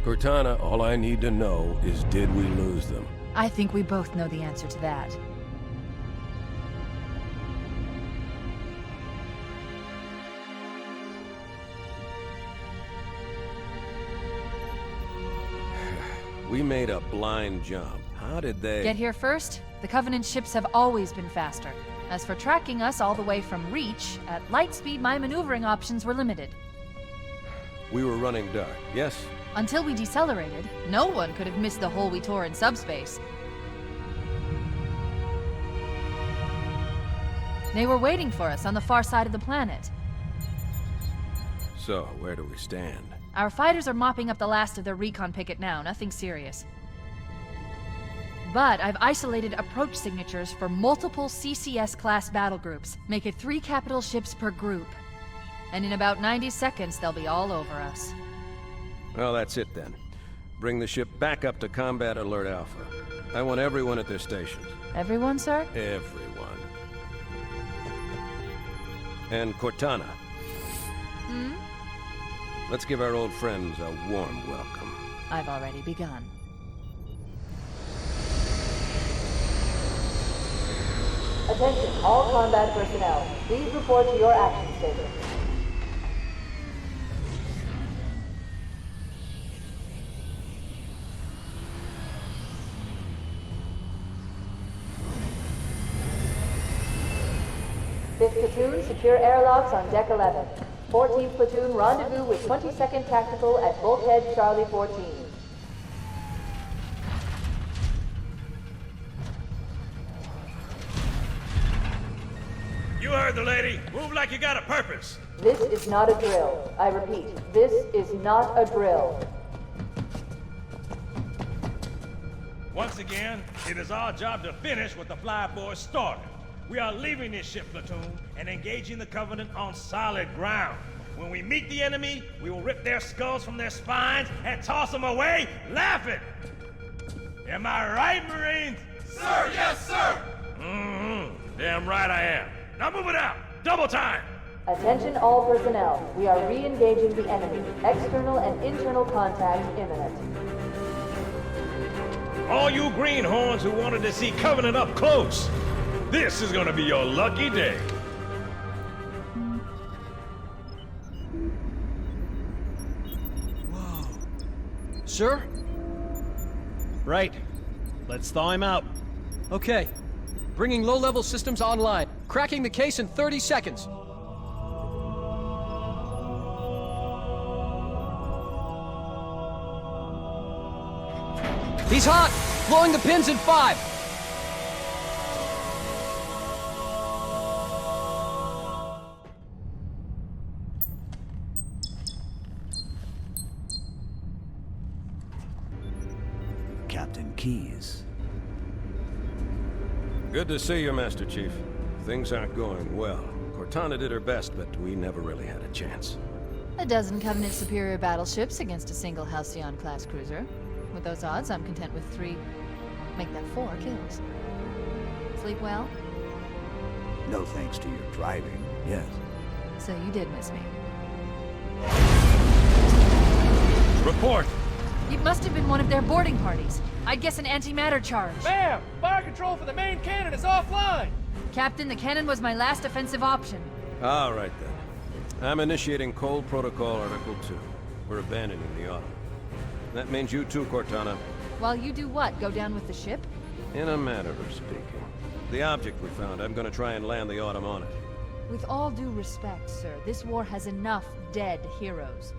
Cortana, all I need to know is did we lose them? I think we both know the answer to that. We made a blind jump. How did they... Get here first? The Covenant ships have always been faster. As for tracking us all the way from Reach, at light speed my maneuvering options were limited. We were running dark, yes? Until we decelerated, no one could have missed the hole we tore in subspace. They were waiting for us on the far side of the planet. So, where do we stand? Our fighters are mopping up the last of their recon picket now, nothing serious. But I've isolated approach signatures for multiple CCS-class battle groups. Make it 3 capital ships per group. And in about 90 seconds, they'll be all over us. Well, that's it then. Bring the ship back up to Combat Alert Alpha. I want everyone at their stations. Everyone, sir? Everyone. And Cortana. Hmm? Let's give our old friends a warm welcome. I've already begun. Attention, all combat personnel. Please report to your action stations. Fifth platoon, secure airlocks on deck 11. 14th platoon, rendezvous with 22nd Tactical at Bulkhead Charlie 14. You heard the lady. Move like you got a purpose. This is not a drill. I repeat, this is not a drill. Once again, it is our job to finish what the flyboys started. We are leaving this ship platoon and engaging the Covenant on solid ground. When we meet the enemy, we will rip their skulls from their spines and toss them away, laughing. Am I right, Marines? Sir, yes, sir! Damn right I am. Now move it out! Double time! Attention all personnel. We are re-engaging the enemy. External and internal contact imminent. All you greenhorns who wanted to see Covenant up close, this is gonna be your lucky day. Whoa. Sir? Right. Let's thaw him out. Okay. Bringing low-level systems online. Cracking the case in 30 seconds. He's hot! Blowing the pins in 5! Captain Keyes. Good to see you, Master Chief. Things aren't going well. Cortana did her best, but we never really had a chance. A dozen Covenant superior battleships against a single Halcyon-class cruiser. With those odds, I'm content with 3... make that 4 kills. Sleep well? No thanks to your driving, yes. So you did miss me. Report! It must have been one of their boarding parties. I'd guess an antimatter charge. Bam! Fire control for the main cannon is offline! Captain, the cannon was my last offensive option. All right, then. I'm initiating Cold Protocol Article 2. We're abandoning the Autumn. That means you too, Cortana. While you do what? Go down with the ship? In a manner of speaking. The object we found, I'm gonna try and land the Autumn on it. With all due respect, sir, this war has enough dead heroes.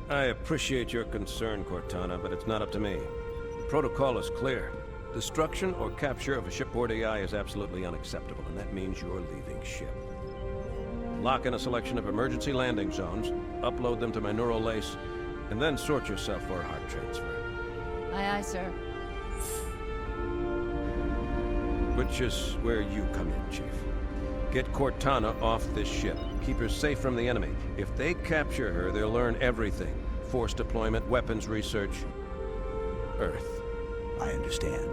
I appreciate your concern, Cortana, but it's not up to me. The protocol is clear. Destruction or capture of a shipboard AI is absolutely unacceptable, and that means you're leaving ship. Lock in a selection of emergency landing zones, upload them to my neural lace, and then sort yourself for a heart transfer. Aye, aye, sir. Which is where you come in, Chief. Get Cortana off this ship. Keep her safe from the enemy. If they capture her, they'll learn everything. Force deployment, weapons research, Earth. I understand.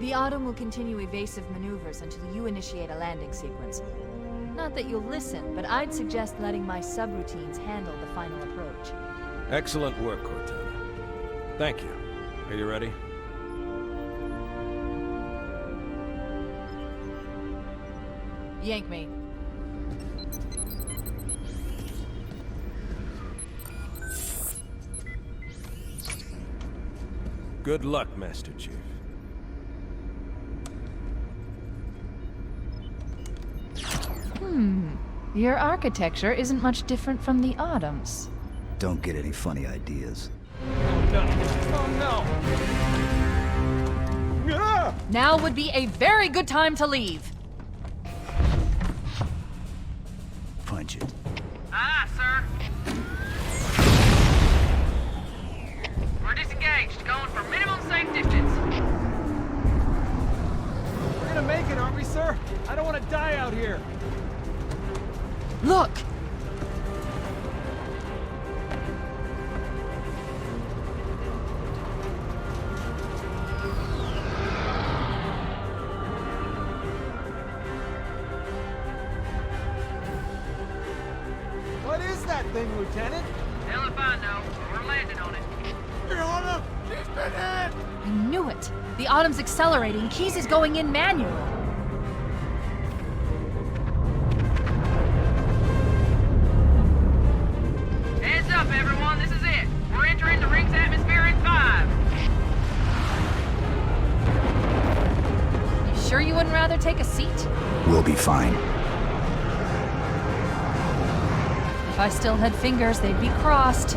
The Autumn will continue evasive maneuvers until you initiate a landing sequence. Not that you'll listen, but I'd suggest letting my subroutines handle the final approach. Excellent work, Cortana. Thank you. Are you ready? Yank me. Good luck, Master Chief. Your architecture isn't much different from the Autumn's. Don't get any funny ideas. Now would be a very good time to leave. Punch it. Aye, sir. We're disengaged, going for minimum safe distance. We're gonna make it, aren't we, sir? I don't want to die out here. Look! What is that thing, Lieutenant? Hell if I know. We're landing on it. I knew it! The Autumn's accelerating. Keys is going in manual. Heads up, everyone. This is it. We're entering the ring's atmosphere in 5. You sure you wouldn't rather take a seat? We'll be fine. If I still had fingers, they'd be crossed.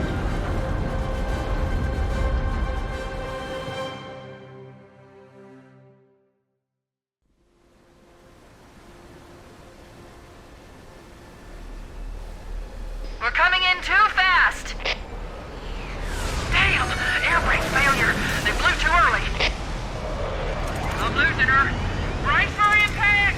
We're coming in too fast. Damn! Air brake failure. They blew too early. I'm losing her. Brace for impact!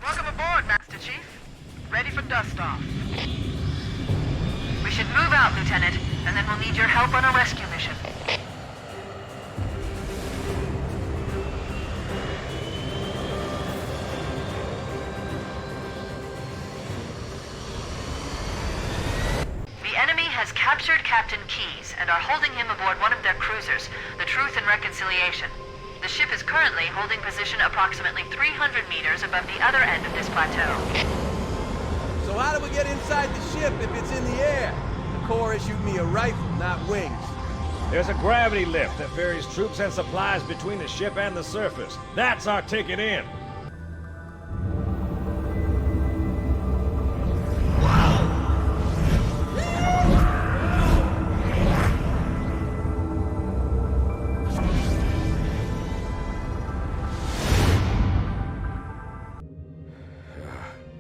Welcome aboard, Master Chief. Ready for dust-off. We should move out, Lieutenant, and then we'll need your help on a rescue mission. The enemy has captured Captain Keyes and are holding him aboard one of their cruisers, the Truth and Reconciliation. The ship is currently holding position approximately 300 meters above the other end of this plateau. So how do we get inside the ship if it's in the air? The Corps issued me a rifle, not wings. There's a gravity lift that ferries troops and supplies between the ship and the surface. That's our ticket in.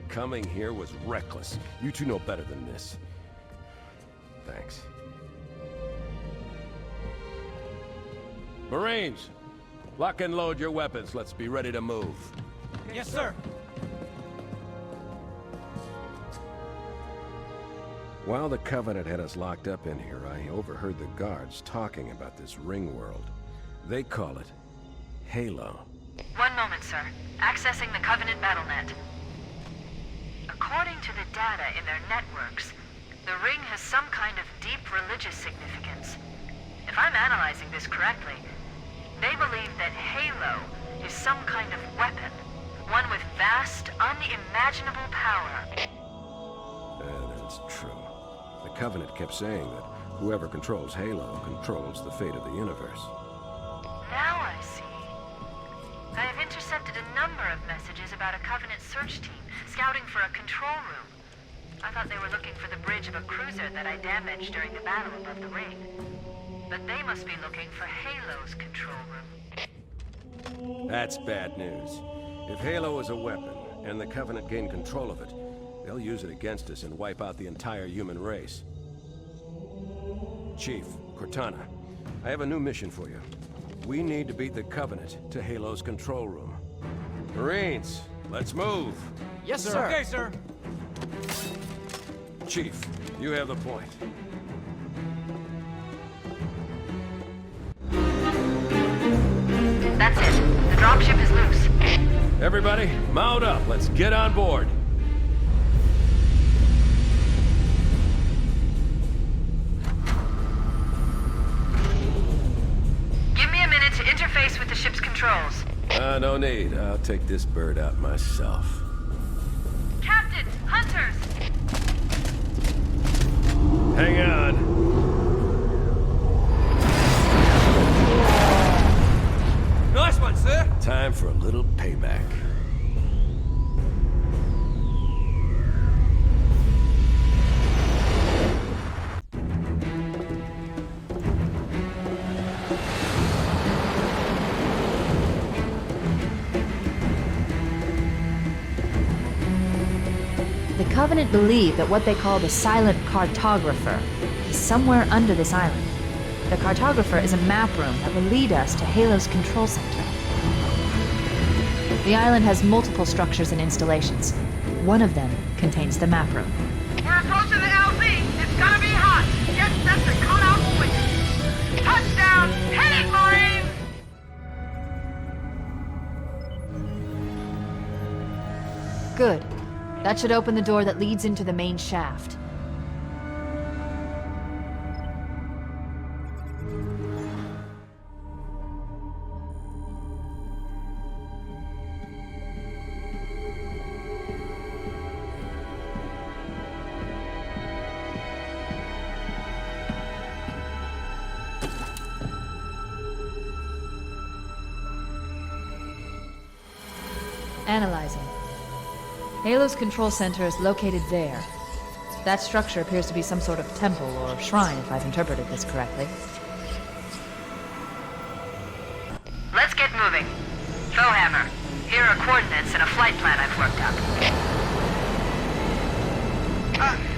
Coming here was reckless. You two know better than this. Thanks. Marines, lock and load your weapons. Let's be ready to move. Yes, sir. While the Covenant had us locked up in here, I overheard the guards talking about this ring world. They call it Halo. One moment, sir. Accessing the Covenant BattleNet. According to the data in their networks, the ring has some kind of deep religious significance. If I'm analyzing this correctly, they believe that Halo is some kind of weapon, one with vast, unimaginable power. That's true. The Covenant kept saying that whoever controls Halo controls the fate of the universe. Now I see. I have intercepted a number of messages about a Covenant search team scouting for a control room. I thought they were looking for the bridge of a cruiser that I damaged during the battle above the ring. But they must be looking for Halo's control room. That's bad news. If Halo is a weapon, and the Covenant gain control of it, they'll use it against us and wipe out the entire human race. Chief, Cortana, I have a new mission for you. We need to beat the Covenant to Halo's control room. Marines, let's move. Yes, sir. Okay, sir. Chief, you have the point. That's it. The dropship is loose. Everybody, mount up. Let's get on board. Give me a minute to interface with the ship's controls. No need. I'll take this bird out myself. Captain! Hunters! Hang on. Nice one, sir. Time for a little payback. The Covenant believe that what they call the Silent Cartographer is somewhere under this island. The Cartographer is a map room that will lead us to Halo's control center. The island has multiple structures and installations. One of them contains the map room. We're approaching the LZ. It's gonna be hot. Get set to cut out quick. Touchdown! Hit it, Marines! Good. That should open the door that leads into the main shaft. Analyzing. Halo's control center is located there. That structure appears to be some sort of temple or shrine, if I've interpreted this correctly. Let's get moving. Bowhammer, here are coordinates and a flight plan I've worked up.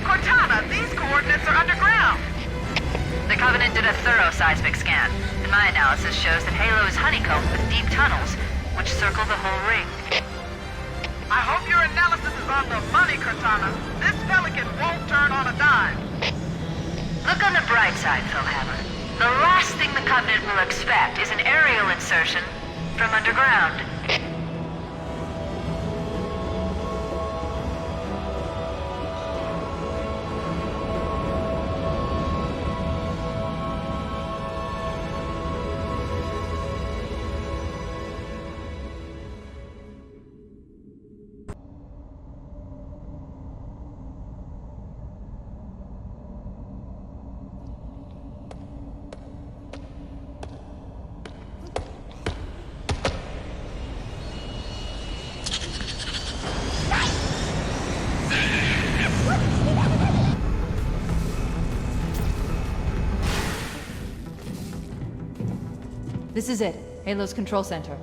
Cortana, these coordinates are underground. The Covenant did a thorough seismic scan, and my analysis shows that Halo is honeycombed with deep tunnels, which circle the whole ring. I hope your analysis is on the money, Cortana. This pelican won't turn on a dime. Look on the bright side, Philhammer. The last thing the Covenant will expect is an aerial insertion from underground. This is it, Halo's control center.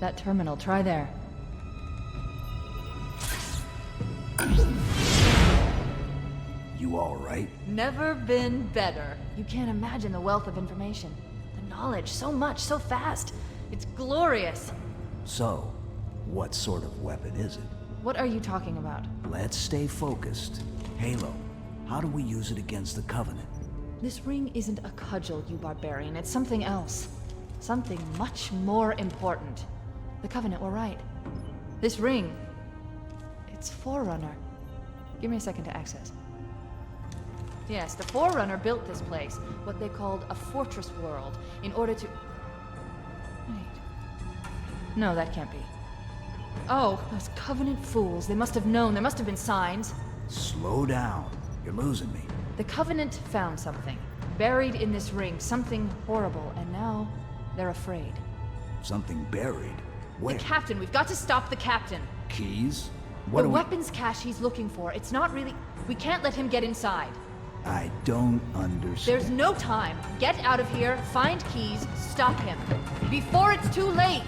That terminal, try there. You all right? Never been better. You can't imagine the wealth of information. The knowledge, so much, so fast. It's glorious. So, what sort of weapon is it? What are you talking about? Let's stay focused. Halo, how do we use it against the Covenant? This ring isn't a cudgel, you barbarian. It's something else. Something much more important. The Covenant were right. This ring, it's Forerunner. Give me a second to access. Yes, the Forerunner built this place, what they called a fortress world, in order to... Wait. No, that can't be. Oh, those Covenant fools. They must have known. There must have been signs. Slow down. You're losing me. The Covenant found something. buried in this ring, something horrible, and now they're afraid. Something buried? Where? The captain, we've got to stop the captain. Keys? What The do we... weapons cache he's looking for, it's not really... We can't let him get inside. I don't understand. There's no time. Get out of here, find keys, stop him. Before it's too late!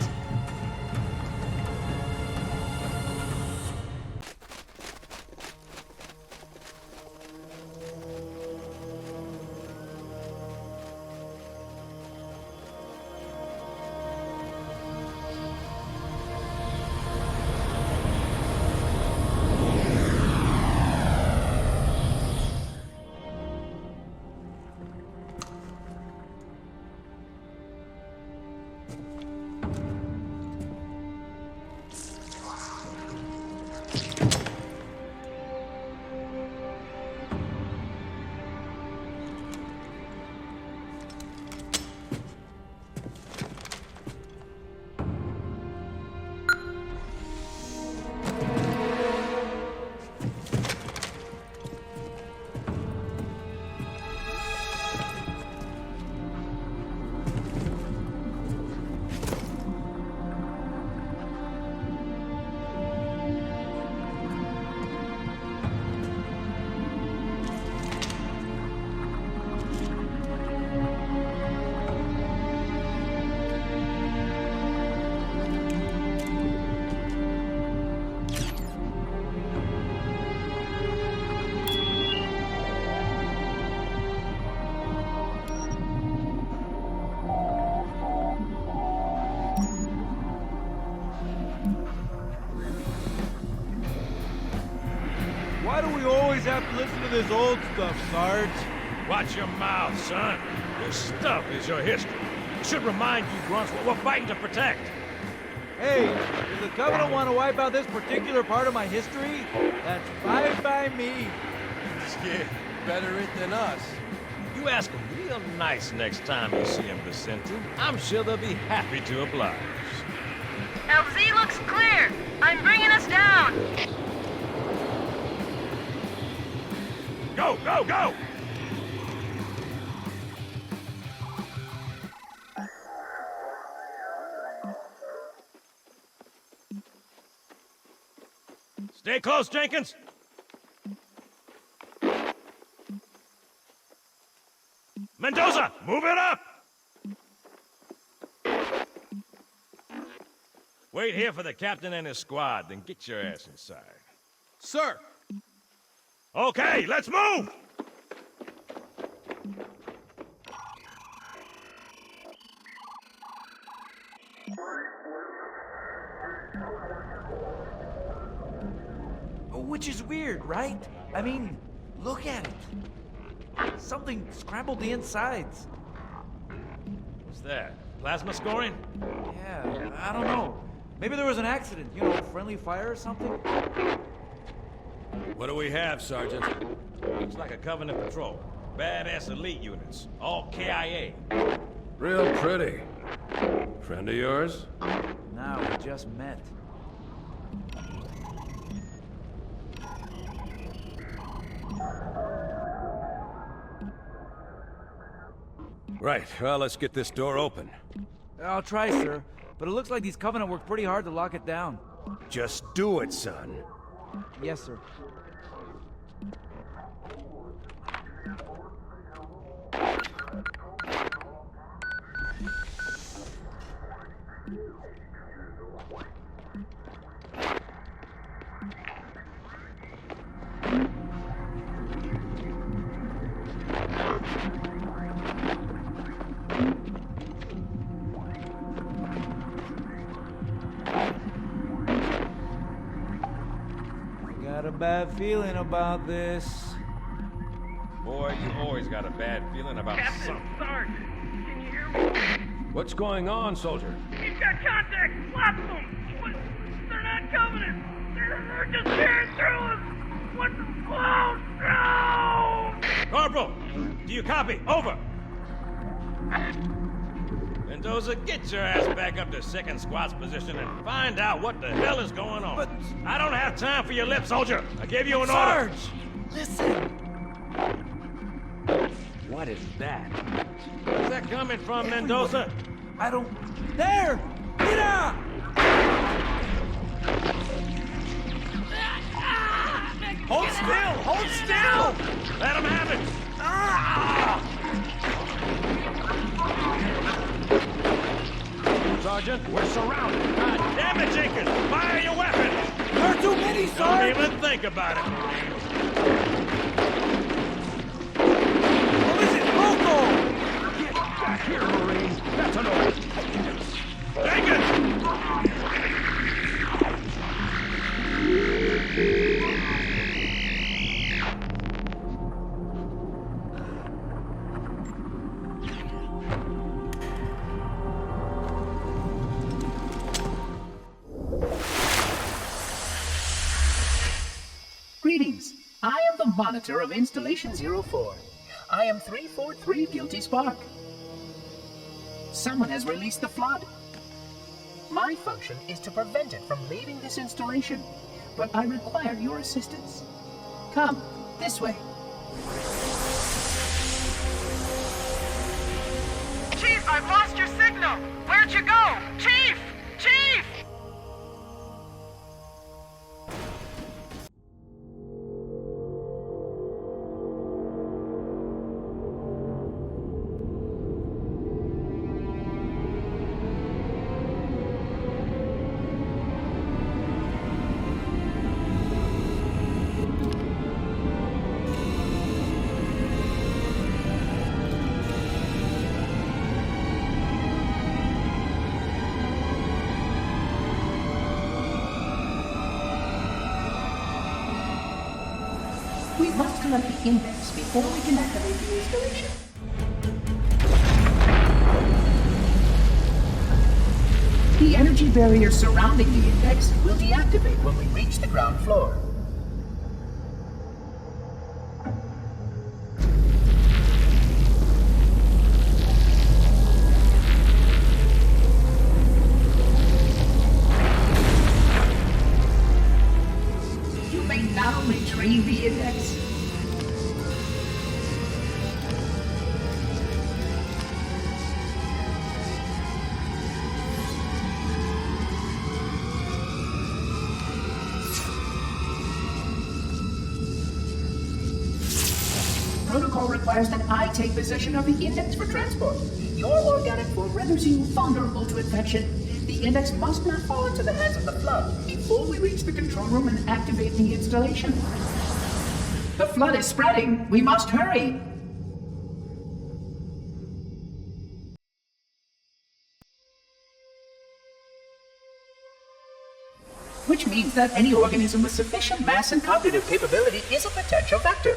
Why do we always have to listen to this old stuff, Sarge? Watch your mouth, son. This stuff is your history. It should remind you grunts what we're fighting to protect. Hey, does the Covenant want to wipe out this particular part of my history? That's fine by me. Yeah, better it than us. You ask them real nice next time you see them, Vicente. I'm sure they'll be happy to oblige. LZ looks clear. I'm bringing us down. Go, go, go! Stay close, Jenkins. Mendoza, move it up! Wait here for the captain and his squad, then get your ass inside. Sir! Okay, let's move! Which is weird, right? I mean, look at it. Something scrambled the insides. What's that? Plasma scoring? Yeah, I don't know. Maybe there was an accident, you know, friendly fire or something? What do we have, Sergeant? Looks like a Covenant patrol. Badass elite units. All KIA. Real pretty. Friend of yours? Nah, we just met. Right, well, let's get this door open. I'll try, sir. But it looks like these Covenant worked pretty hard to lock it down. Just do it, son. Yes, sir. Got a bad feeling about this. Boy, you always got a bad feeling about something. Sarge, can you hear me? What's going on, soldier? He's got contact! Slap them! But they're not Covenant! They're just tearing through us! What the... Oh, no! Corporal, do you copy? Over! Mendoza, get your ass back up to second squad's position and find out what the hell is going on. But... I don't have time for your lip, soldier. I gave you an order. Sarge! Listen! What is that? Where's that coming from, Mendoza? I don't... There! Mira! Hold still! Hold still! Let him have it! Sergeant, we're surrounded. God damn it, Jenkins! Fire your weapons! There are too many, Don't Sarge! even think about it. What is it? Local! Get back here, Marine! That's an order! Jenkins! Greetings. I am the monitor of Installation 04. I am 343 Guilty Spark. Someone has released the flood. My function is to prevent it from leaving this installation, but I require your assistance. Come, this way. Chief, I've lost your signal! Where'd you go? Chief! Chief! We must collect the index before we can activate the installation. The energy barrier surrounding the index will deactivate when we reach the ground floor. You may now retrieve the index. Protocol requires that I take possession of the index for transport. Your organic form renders you vulnerable to infection. The index must not fall into the hands of the flood before we reach the control room and activate the installation. The flood is spreading. We must hurry. Which means that any organism with sufficient mass and cognitive capability is a potential vector.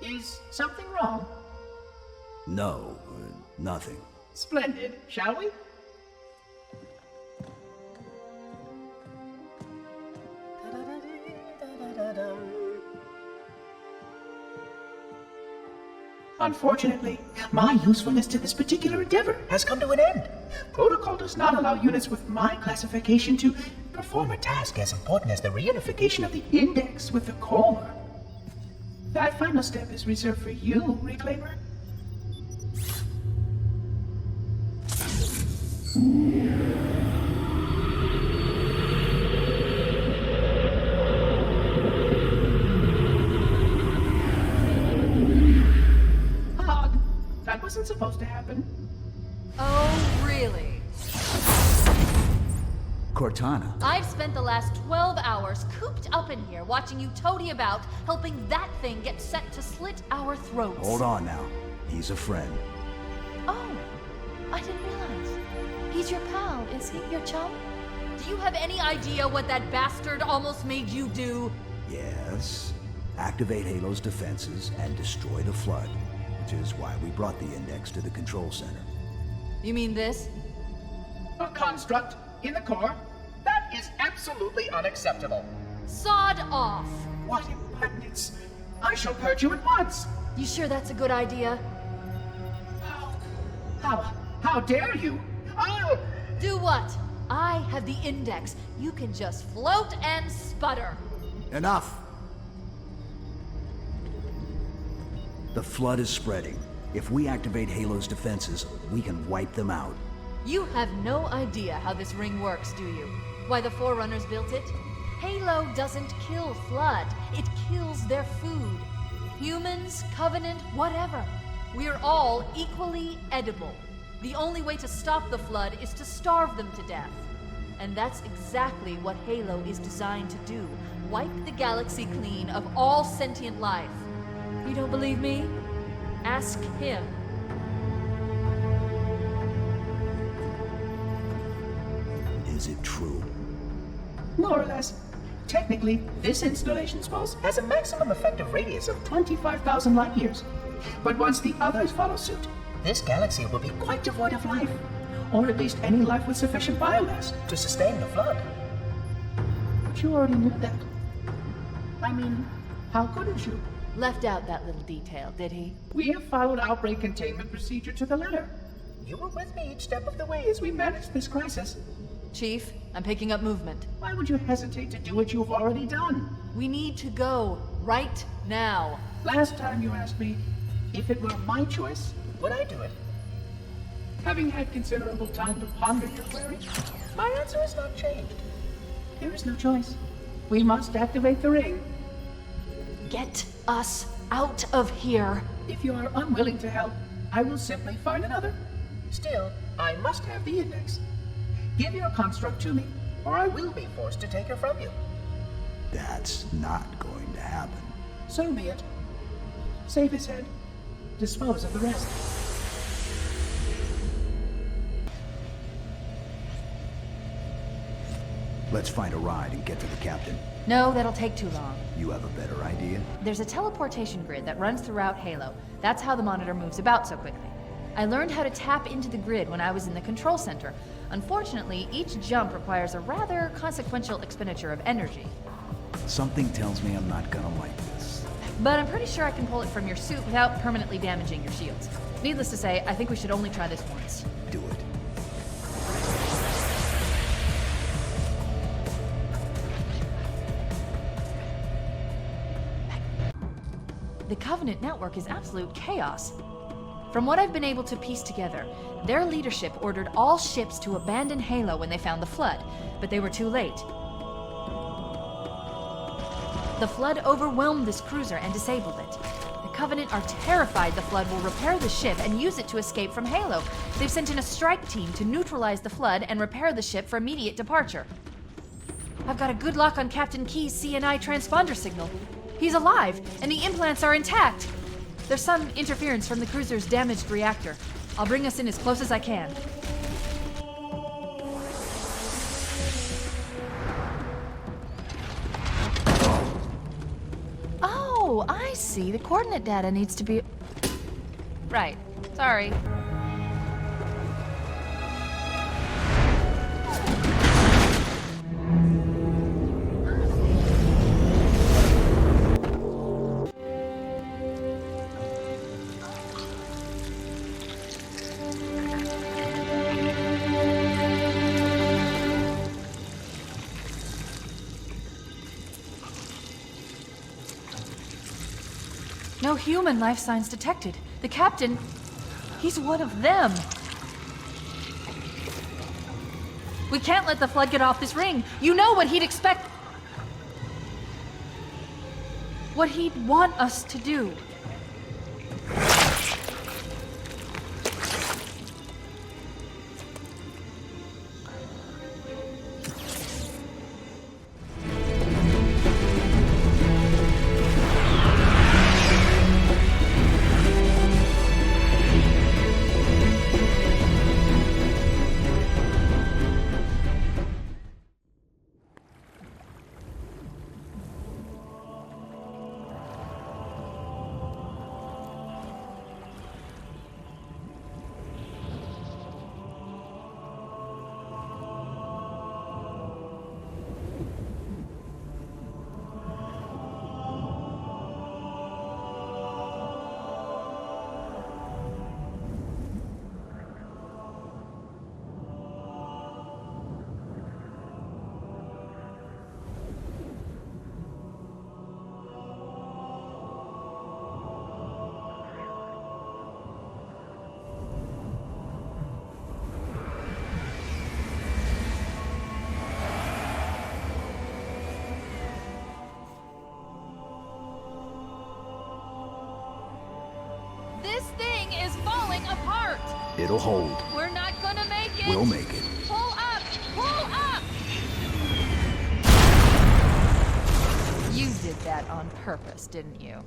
Is something wrong? No, nothing. Splendid, shall we? Unfortunately, my usefulness to this particular endeavor has come to an end. Protocol does not allow units with my classification to perform a task as important as the reunification of the index with the core. That final step is reserved for you, Reclaimer. Odd. That wasn't supposed to happen. Oh, really? Cortana. I've spent the last 12 hours cooped up in here watching you toady about, helping that thing get set to slit our throats. Hold on now. He's a friend. Oh, I didn't realize. He's your pal, is he? Your chum? Do you have any idea what that bastard almost made you do? Yes. Activate Halo's defenses and destroy the flood, which is why we brought the index to the control center. You mean this? A construct in the core? That is absolutely unacceptable. Sod off! What impertinence! I shall purge you at once! You sure that's a good idea? How dare you? I'll... Do what? I have the index. You can just float and sputter. Enough! The flood is spreading. If we activate Halo's defenses, we can wipe them out. You have no idea how this ring works, do you? Why the Forerunners built it? Halo doesn't kill Flood. It kills their food. Humans, Covenant, whatever. We're all equally edible. The only way to stop the Flood is to starve them to death. And that's exactly what Halo is designed to do. Wipe the galaxy clean of all sentient life. You don't believe me? Ask him. Is it true? More or less. Technically, this installation's pulse has a maximum effective radius of 25,000 light years. But once the others follow suit, this galaxy will be quite devoid of life. Or at least any life with sufficient biomass to sustain the flood. But you already knew that. I mean, how couldn't you? Left out that little detail, did he? We have followed outbreak containment procedure to the letter. You were with me each step of the way as we managed this crisis. Chief, I'm picking up movement. Why would you hesitate to do what you've already done? We need to go right now. Last time you asked me, if it were my choice, would I do it? Having had considerable time to ponder your query, my answer has not changed. There is no choice. We must activate the ring. Get us out of here. If you are unwilling to help, I will simply find another. Still, I must have the index. Give your construct to me, or I will be forced to take her from you. That's not going to happen. So be it. Save his head. Dispose of the rest. Let's find a ride and get to the captain. No, that'll take too long. You have a better idea? There's a teleportation grid that runs throughout Halo. That's how the monitor moves about so quickly. I learned how to tap into the grid when I was in the control center. Unfortunately, each jump requires a rather consequential expenditure of energy. Something tells me I'm not gonna like this. But I'm pretty sure I can pull it from your suit without permanently damaging your shields. Needless to say, I think we should only try this once. Do it. The Covenant network is absolute chaos. From what I've been able to piece together, their leadership ordered all ships to abandon Halo when they found the Flood, but they were too late. The Flood overwhelmed this cruiser and disabled it. The Covenant are terrified the Flood will repair the ship and use it to escape from Halo. They've sent in a strike team to neutralize the Flood and repair the ship for immediate departure. I've got a good lock on Captain Key's CNI transponder signal. He's alive, and the implants are intact. There's some interference from the cruiser's damaged reactor. I'll bring us in as close as I can. Oh, I see. The coordinate data needs to be... Right. Sorry. No human life signs detected. The captain, he's one of them. We can't let the Flood get off this ring. You know what he'd expect. What he'd want us to do. This thing is falling apart! It'll hold. We're not gonna make it! We'll make it. Pull up! Pull up! You did that on purpose, didn't you?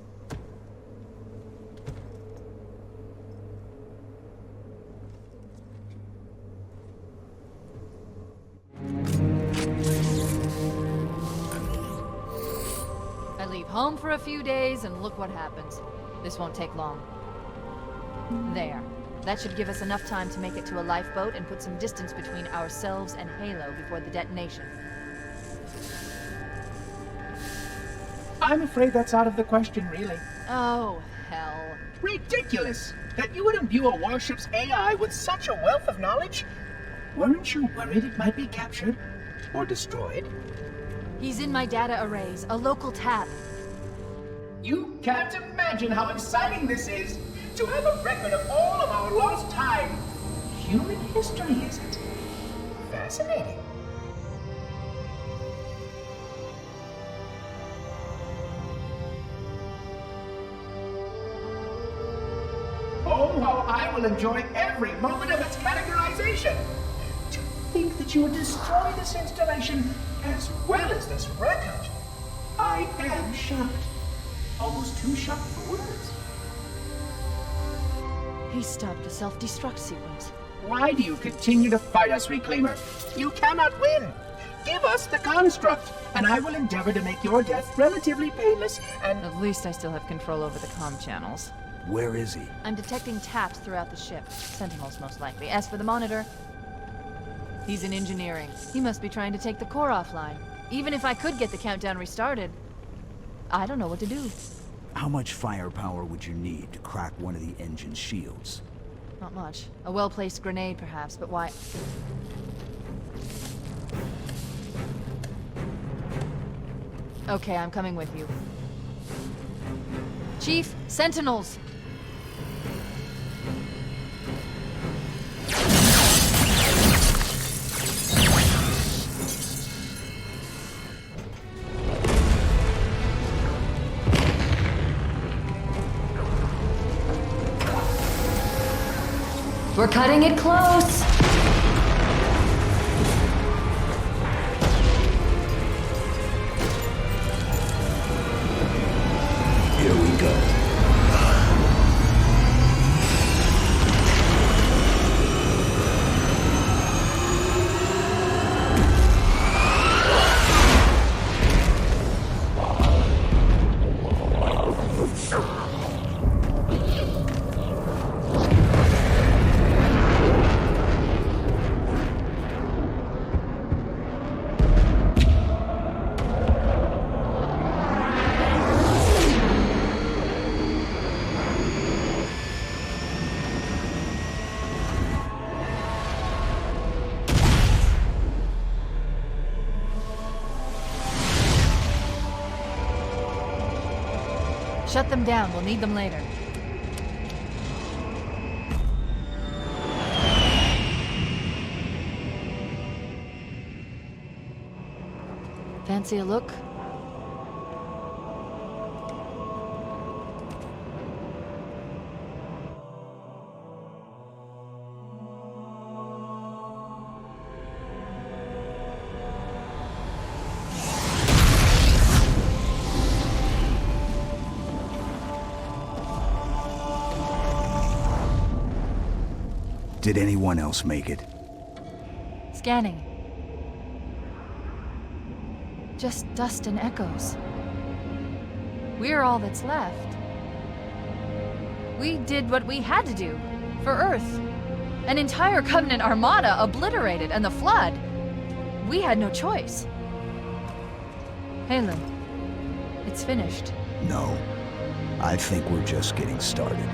I leave home for a few days and look what happens. This won't take long. There. That should give us enough time to make it to a lifeboat and put some distance between ourselves and Halo before the detonation. I'm afraid that's out of the question, really. Oh, hell. Ridiculous! That you would imbue a warship's AI with such a wealth of knowledge? Weren't you worried it might be captured? Or destroyed? He's in my data arrays, a local tab. You can't imagine how exciting this is! To have a record of all of our lost time! Human history, is it? Fascinating. Oh, how I will enjoy every moment of its categorization! To think that you would destroy this installation as well as this record! I am shocked. Almost too shocked for words. He stopped a self-destruct sequence. Why do you continue to fight us, Reclaimer? You cannot win! Give us the construct, and I will endeavor to make your death relatively painless and... At least I still have control over the comm channels. Where is he? I'm detecting taps throughout the ship. Sentinels, most likely. As for the monitor, he's in engineering. He must be trying to take the core offline. Even if I could get the countdown restarted, I don't know what to do. How much firepower would you need to crack one of the engine's shields? Not much. A well-placed grenade, perhaps, but why? Okay, I'm coming with you. Chief, Sentinels! We're cutting it close! Here we go. Shut them down. We'll need them later. Fancy a look? Did anyone else make it? Scanning. Just dust and echoes. We're all that's left. We did what we had to do. For Earth. An entire Covenant armada obliterated, and the Flood. We had no choice. Halo. It's finished. No. I think we're just getting started.